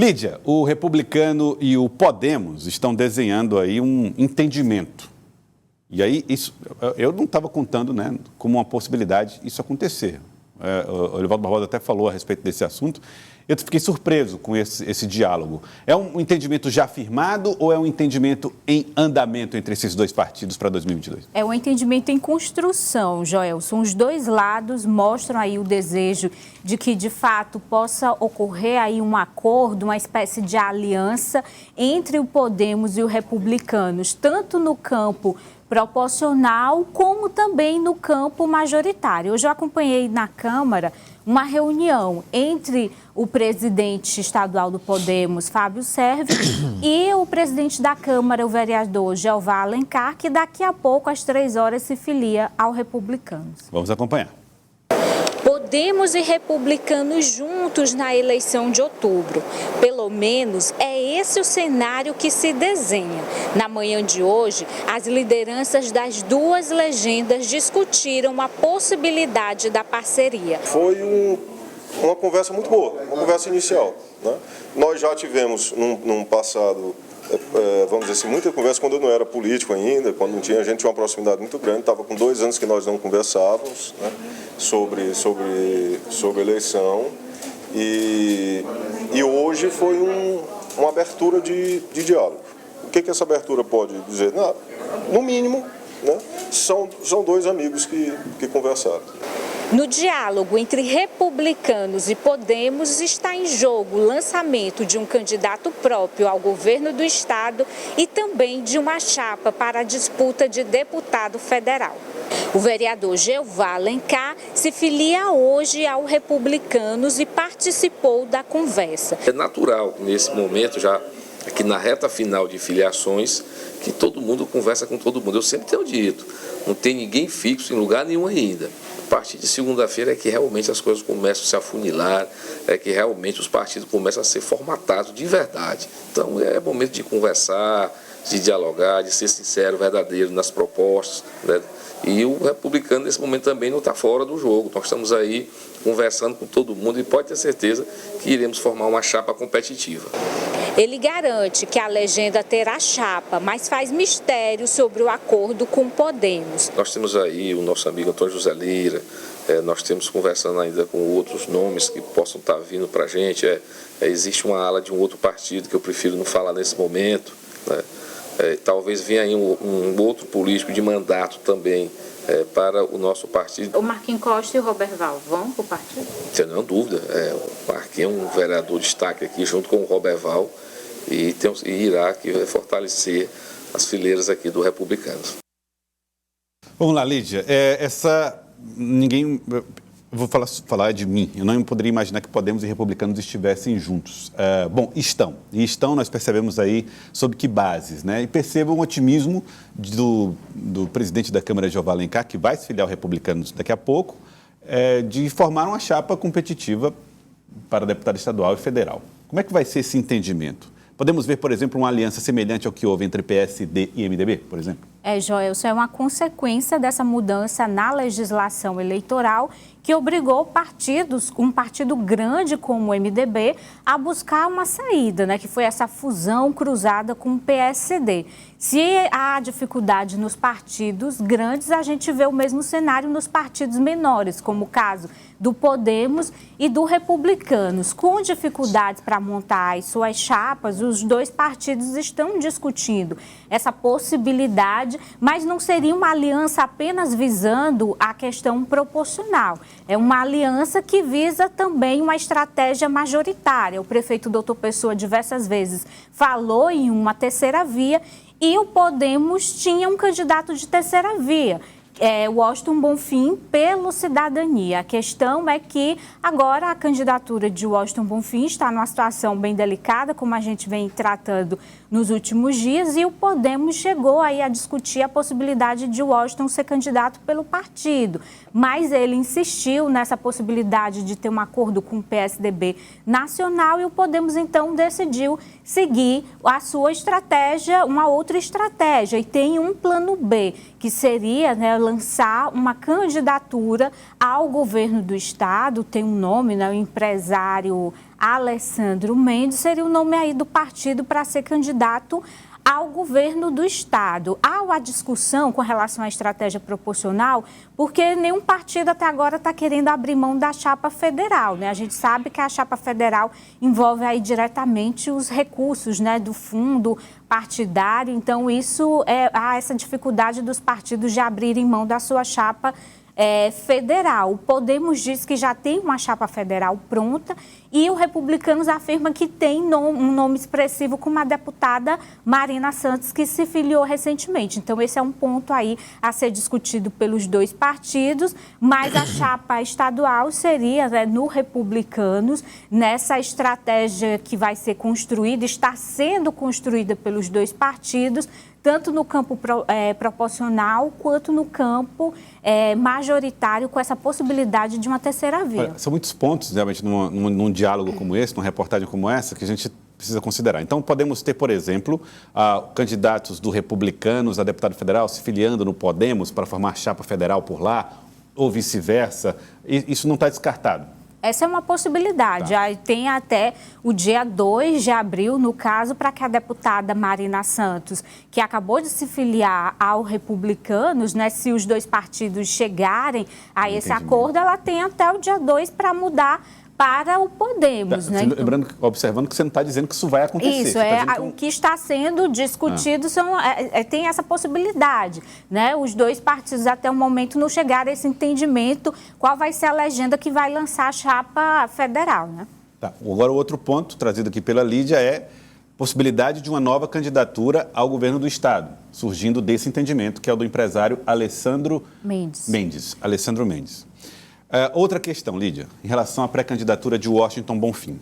Lídia, o Republicano e o Podemos estão desenhando aí um entendimento. E aí, isso, eu não estava contando, né, como uma possibilidade isso acontecer. O Elivaldo Barbosa até falou a respeito desse assunto. Eu fiquei surpreso com esse diálogo. É um entendimento já firmado ou é um entendimento em andamento entre esses dois partidos para 2022? É um entendimento em construção, Joelson. Os dois lados mostram aí o desejo de que, de fato, possa ocorrer aí um acordo, uma espécie de aliança entre o Podemos e o Republicanos, tanto no campo proporcional, como também no campo majoritário. Eu já acompanhei na Câmara uma reunião entre o presidente estadual do Podemos, Fábio Servi, e o presidente da Câmara, o vereador Jeová Alencar, que daqui a pouco, às 3 horas, se filia ao Republicanos. Vamos acompanhar. Podemos e Republicanos juntos na eleição de outubro. Pelo menos é esse o cenário que se desenha. Na manhã de hoje, as lideranças das duas legendas discutiram a possibilidade da parceria. Foi uma conversa muito boa, uma conversa inicial, né? Nós já tivemos num passado, vamos dizer assim, muita conversa quando eu não era político ainda, quando não tinha, a gente tinha uma proximidade muito grande, estava com 2 anos que nós não conversávamos, né, sobre eleição, e hoje foi uma abertura de diálogo. O que essa abertura pode dizer? Não, no mínimo, né, são 2 amigos que conversaram. No diálogo entre Republicanos e Podemos está em jogo o lançamento de um candidato próprio ao governo do estado e também de uma chapa para a disputa de deputado federal. O vereador Jeová Alencar se filia hoje ao Republicanos e participou da conversa. É natural, nesse momento, já aqui na reta final de filiações, que todo mundo conversa com todo mundo. Eu sempre tenho dito, não tem ninguém fixo em lugar nenhum ainda. A partir de segunda-feira é que realmente as coisas começam a se afunilar, é que realmente os partidos começam a ser formatados de verdade. Então é momento de conversar, de dialogar, de ser sincero, verdadeiro nas propostas, né? E o Republicano nesse momento também não está fora do jogo. Nós estamos aí conversando com todo mundo e pode ter certeza que iremos formar uma chapa competitiva. Ele garante que a legenda terá chapa, mas faz mistério sobre o acordo com Podemos. Nós temos aí o nosso amigo Antônio José Lira, nós temos conversando ainda com outros nomes que possam estar vindo para a gente. Existe uma ala de um outro partido que eu prefiro não falar nesse momento, né? Talvez venha aí um outro político de mandato também para o nosso partido. O Marquinhos Costa e o Roberval vão para o partido? Sem nenhuma dúvida. O Marquinhos é um vereador de destaque aqui junto com o Roberval e irá aqui fortalecer as fileiras aqui do Republicanos. Vamos lá, Lídia. Vou falar de mim. Eu não poderia imaginar que Podemos e Republicanos estivessem juntos. Bom, estão. E estão, nós percebemos aí, sob que bases, né? E percebo um otimismo do presidente da Câmara, Jeová Alencar, que vai se filiar ao Republicanos daqui a pouco, de formar uma chapa competitiva para deputado estadual e federal. Como é que vai ser esse entendimento? Podemos ver, por exemplo, uma aliança semelhante ao que houve entre PSD e MDB, por exemplo? Joelson, é uma consequência dessa mudança na legislação eleitoral que obrigou partidos, um partido grande como o MDB, a buscar uma saída, né? Que foi essa fusão cruzada com o PSD. Se há dificuldade nos partidos grandes, a gente vê o mesmo cenário nos partidos menores, como o caso do Podemos e do Republicanos. Com dificuldades para montar as suas chapas, os dois partidos estão discutindo essa possibilidade, mas não seria uma aliança apenas visando a questão proporcional. É uma aliança que visa também uma estratégia majoritária. O prefeito Dr. Pessoa diversas vezes falou em uma terceira via e o Podemos tinha um candidato de terceira via. Washington Bonfim pelo Cidadania. A questão é que agora a candidatura de Washington Bonfim está numa situação bem delicada, como a gente vem tratando nos últimos dias, e o Podemos chegou aí a discutir a possibilidade de Washington ser candidato pelo partido, mas ele insistiu nessa possibilidade de ter um acordo com o PSDB nacional e o Podemos então decidiu seguir a sua estratégia, uma outra estratégia, e tem um plano B, que seria, né, lançar uma candidatura ao governo do estado. Tem um nome, né, o empresário Alessandro Mendes seria o nome aí do partido para ser candidato ao governo do Estado. Há uma discussão com relação à estratégia proporcional, porque nenhum partido até agora está querendo abrir mão da chapa federal, né? A gente sabe que a chapa federal envolve aí diretamente os recursos, né, do fundo partidário, então há essa dificuldade dos partidos de abrirem mão da sua chapa federal. O Podemos diz que já tem uma chapa federal pronta e o Republicanos afirma que tem um nome expressivo como a deputada Marina Santos, que se filiou recentemente. Então, esse é um ponto aí a ser discutido pelos dois partidos, mas a chapa estadual seria, né, no Republicanos, nessa estratégia que vai ser construída, está sendo construída pelos dois partidos, tanto no campo proporcional quanto no campo majoritário, com essa possibilidade de uma terceira via. Olha, são muitos pontos, realmente, num diálogo como esse, numa reportagem como essa, que a gente precisa considerar. Então, podemos ter, por exemplo, candidatos do Republicanos a deputado federal se filiando no Podemos para formar chapa federal por lá, ou vice-versa. Isso não está descartado. Essa é uma possibilidade. Tá. Aí tem até o dia 2 de abril, no caso, para que a deputada Marina Santos, que acabou de se filiar ao Republicanos, né, se os dois partidos chegarem a esse acordo, ela tem até o dia 2 para mudar para o Podemos. Né? Lembrando, observando que você não está dizendo que isso vai acontecer. Isso, o que está sendo discutido tem essa possibilidade. Né? Os dois partidos até o momento não chegaram a esse entendimento qual vai ser a legenda que vai lançar a chapa federal. Né? Tá. Agora, o outro ponto trazido aqui pela Lídia é possibilidade de uma nova candidatura ao governo do Estado, surgindo desse entendimento, que é o do empresário Alessandro Mendes. Alessandro Mendes. Outra questão, Lídia, em relação à pré-candidatura de Washington Bonfim.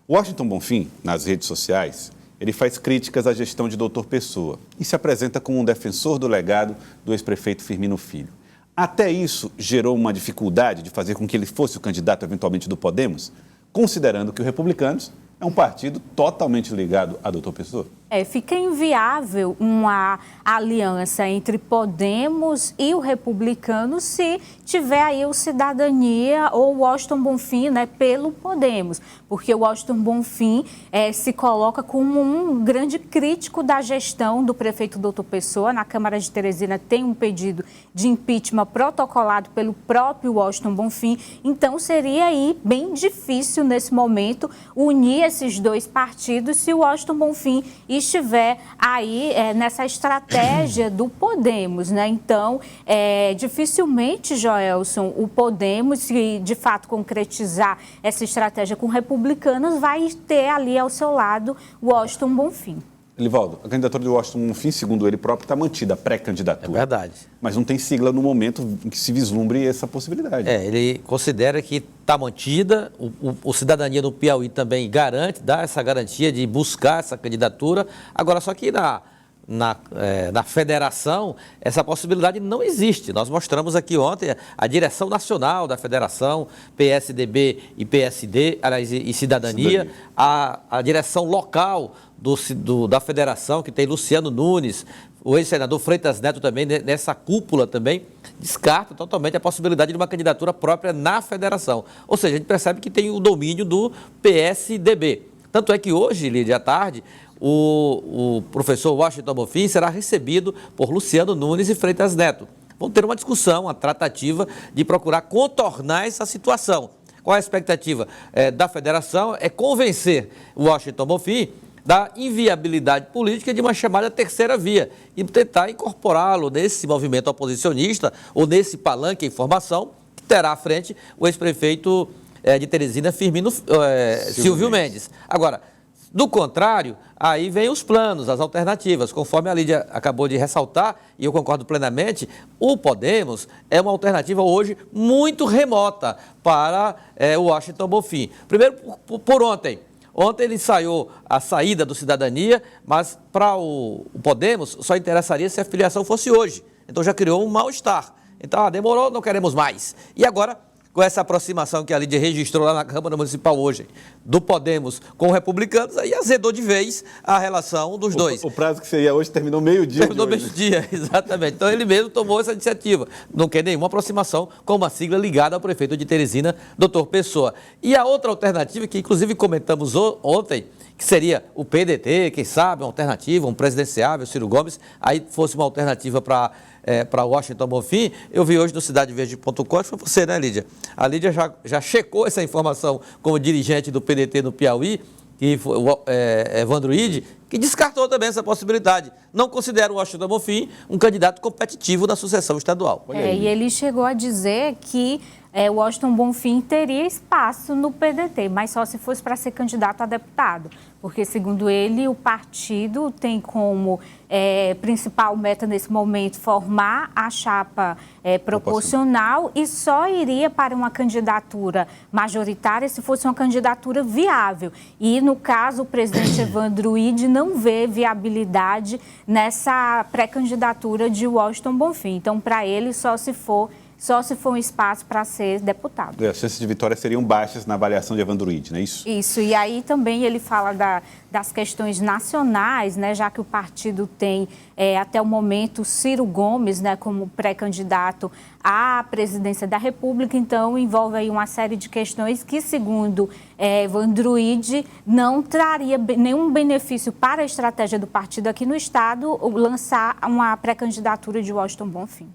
Washington Bonfim, nas redes sociais, ele faz críticas à gestão de Dr. Pessoa e se apresenta como um defensor do legado do ex-prefeito Firmino Filho. Até isso gerou uma dificuldade de fazer com que ele fosse o candidato eventualmente do Podemos, considerando que o Republicanos é um partido totalmente ligado a Dr. Pessoa. Fica inviável uma aliança entre Podemos e o Republicano se tiver aí o Cidadania ou o Washington Bonfim, né, pelo Podemos, porque o Washington Bonfim se coloca como um grande crítico da gestão do prefeito Dr. Pessoa. Na Câmara de Teresina tem um pedido de impeachment protocolado pelo próprio Washington Bonfim, então seria aí bem difícil nesse momento unir esses dois partidos se o Washington Bonfim estiver aí nessa estratégia do Podemos, né? Então, dificilmente, Joelson, o Podemos, se de fato concretizar essa estratégia com republicanos, vai ter ali ao seu lado o Washington Bonfim. Elivaldo, a candidatura de Washington Bonfim, segundo ele próprio, está mantida, a pré-candidatura. É verdade. Mas não tem sigla no momento em que se vislumbre essa possibilidade. Ele considera que está mantida, o Cidadania do Piauí também dá essa garantia de buscar essa candidatura. Agora, só que na federação, essa possibilidade não existe. Nós mostramos aqui ontem a direção nacional da federação, PSDB e PSD, aliás, e Cidadania. A direção local da federação, que tem Luciano Nunes, o ex-senador Freitas Neto também, nessa cúpula também, descarta totalmente a possibilidade de uma candidatura própria na federação. Ou seja, a gente percebe que tem o domínio do PSDB. Tanto é que hoje, Lídia, à tarde, o professor Washington Bonfim será recebido por Luciano Nunes e Freitas Neto. Vão ter uma discussão, uma tratativa de procurar contornar essa situação. Qual é a expectativa da federação? É convencer o Washington Bonfim da inviabilidade política de uma chamada terceira via e tentar incorporá-lo nesse movimento oposicionista ou nesse palanque em formação que terá à frente o ex-prefeito de Teresina, Silvio Mendes. Agora, do contrário, aí vem os planos, as alternativas. Conforme a Lídia acabou de ressaltar, e eu concordo plenamente, o Podemos é uma alternativa hoje muito remota para o Washington Bonfim. Primeiro, por ontem. Ontem ele ensaiou a saída do Cidadania, mas para o Podemos só interessaria se a filiação fosse hoje. Então já criou um mal-estar. Então, demorou, não queremos mais. E agora com essa aproximação que a Lídia registrou lá na Câmara Municipal hoje, do Podemos com republicanos, aí azedou de vez a relação dos dois. O prazo que seria hoje terminou meio-dia. Terminou meio-dia, exatamente. Então ele mesmo tomou essa iniciativa. Não quer nenhuma aproximação com uma sigla ligada ao prefeito de Teresina, doutor Pessoa. E a outra alternativa, que inclusive comentamos ontem, que seria o PDT, quem sabe, uma alternativa, um presidenciável, Ciro Gomes, aí fosse uma alternativa para Washington Bonfim. Eu vi hoje no CidadeVerde.com, foi você, né, Lídia? A Lídia já checou essa informação como dirigente do PDT no Piauí, que foi o Evandro Ide, que descartou também essa possibilidade. Não considera o Washington Bonfim um candidato competitivo na sucessão estadual. E ele chegou a dizer que o Washington Bonfim teria espaço no PDT, mas só se fosse para ser candidato a deputado, porque, segundo ele, o partido tem como principal meta nesse momento formar a chapa proporcional e só iria para uma candidatura majoritária se fosse uma candidatura viável. E, no caso, o presidente Evandro Ide não vê viabilidade nessa pré-candidatura de Washington Bonfim. Então, para ele, só se for um espaço para ser deputado. As chances de vitória seriam baixas na avaliação de Evandro Ide, não é isso? Isso, e aí também ele fala das questões nacionais, né, já que o partido tem até o momento Ciro Gomes, né, como pré-candidato à presidência da República, então envolve aí uma série de questões que, segundo Evandro Ide, não traria nenhum benefício para a estratégia do partido aqui no estado lançar uma pré-candidatura de Washington Bonfim.